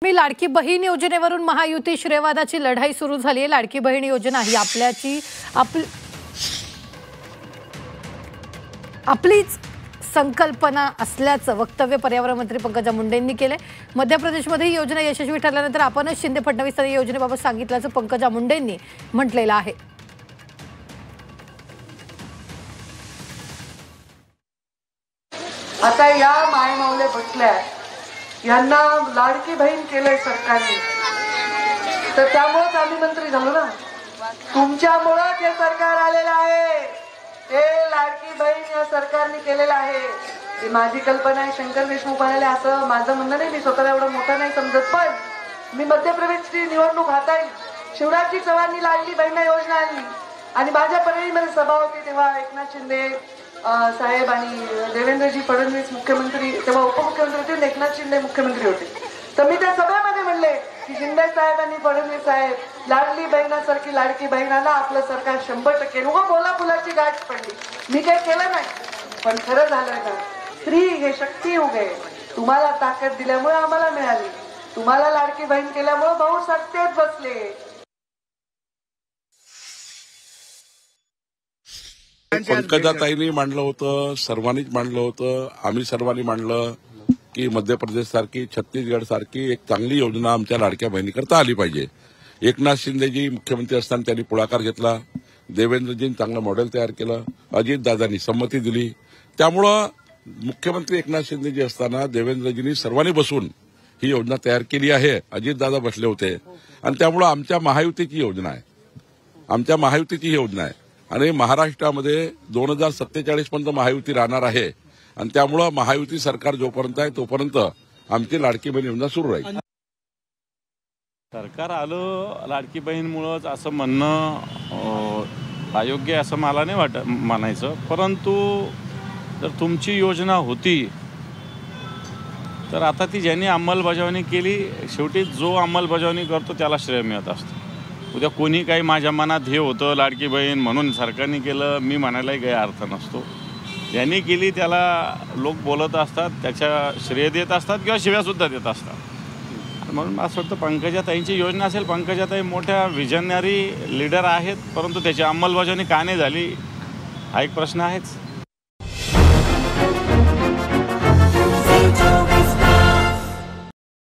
मी लाडकी बहीण योजनेवरून महायुती श्रेयवादाची लढाई सुरू झाली आहे। लाडकी बहीण योजना ही आपलीच संकल्पना असल्याचं वक्तव्य पर्यावरण मंत्री पंकजा मुंडेंनी केले। मध्य प्रदेशमध्ये ही योजना यशस्वी ठरल्यानंतर आपणच शिंदे फडणवीस यांनी योजनेबाबत सांगितल्याचं पंकजा मुंडेंनी म्हटलेलं आहे। आता या मायमावले बसल्या यांना लाडकी बहीण केलंय सरकारने, तर त्यामुळेच आम्ही मंत्री झालो ना। तुमच्यामुळे हे सरकार आलेलं आहे, हे लाडकी बहीण या सरकारने केलेलं आहे। ही माझी कल्पना आहे, शंकर देशमुख म्हणाले असं माझं म्हणणं नाही। मी स्वतःला एवढं मोठं नाही समजत, पण मी मध्य प्रदेशची निवडणूक हाताळली। शिवराजजी चव्हाणांनी लाडली बहीण योजना आणली आणि माझ्या परळीमध्ये सभा होती, तेव्हा एकनाथ शिंदे साहेब आणि देवेंद्रजी फडणवीस मुख्यमंत्री, तेव्हा उपमुख्यमंत्री होते, एकनाथ शिंदे मुख्यमंत्री होते। तर मी त्या सभेमध्ये म्हणले की शिंदे साहेब आणि फडणवीस साहेब लाडली बहिणासारखी लाडकी बहिणाला आपलं सरकार 100% बोला फुलाची गाठ पडली। मी काही केलं नाही, पण खरं झालं का स्त्री हे शक्ती उगे, तुम्हाला ताकद दिल्यामुळे आम्हाला मिळाली, तुम्हाला लाडकी बहीण केल्यामुळे भाऊ सत्तेत बसले। पंकजाताईंनी मांडलं होतं, सर्वांनीच मांडलं होतं, आम्ही सर्वांनी मांडलं की मध्य प्रदेश सारखी, छत्तीसगड सारखी एक चांगली योजना आमच्या लाडक्या बहिणीकरता आली पाहिजे। एकनाथ शिंदेजी मुख्यमंत्री असताना त्यांनी पुढाकार घेतला, देवेंद्रजींनी चांगलं मॉडेल तयार केलं, अजितदादांनी संमती दिली। त्यामुळं मुख्यमंत्री एकनाथ शिंदेजी असताना देवेंद्रजींनी सर्वांनी बसून ही योजना तयार केली आहे। अजितदादा बसले होते आणि त्यामुळं आमच्या महायुतीची योजना आहे, आणि महाराष्ट्रामध्ये 2047 पर्यंत महायुती राहणार आहे, आणि त्यामुळं महायुती सरकार जोपर्यंत आहे तोपर्यंत आमची लाडकी बहीण योजना सुरू राहील। सरकार आलं लाडकी बहीणमुळंच असं म्हणणं अयोग्य असं मला नाही म्हणायचं, परंतु जर तुमची योजना होती तर आता ती ज्यांनी अंमलबजावणी केली, शेवटी जो अंमलबजावणी करतो त्याला श्रेय मिळत असतं। उद्या कोणी काही माझ्या मनात हे होतं लाडकी बहीण म्हणून सरकारने केलं मी म्हणायलाही काही अर्थ नसतो। ज्यांनी केली त्याला लोक बोलत असतात, त्याच्या श्रेय देत असतात किंवा शिव्यासुद्धा देत असतात। म्हणून असं वाटतं पंकजाताईंची योजना असेल, पंकजाताई मोठ्या विजनरी लीडर आहेत, परंतु त्याची अंमलबजावणी का नाही झाली हा एक प्रश्न आहेच।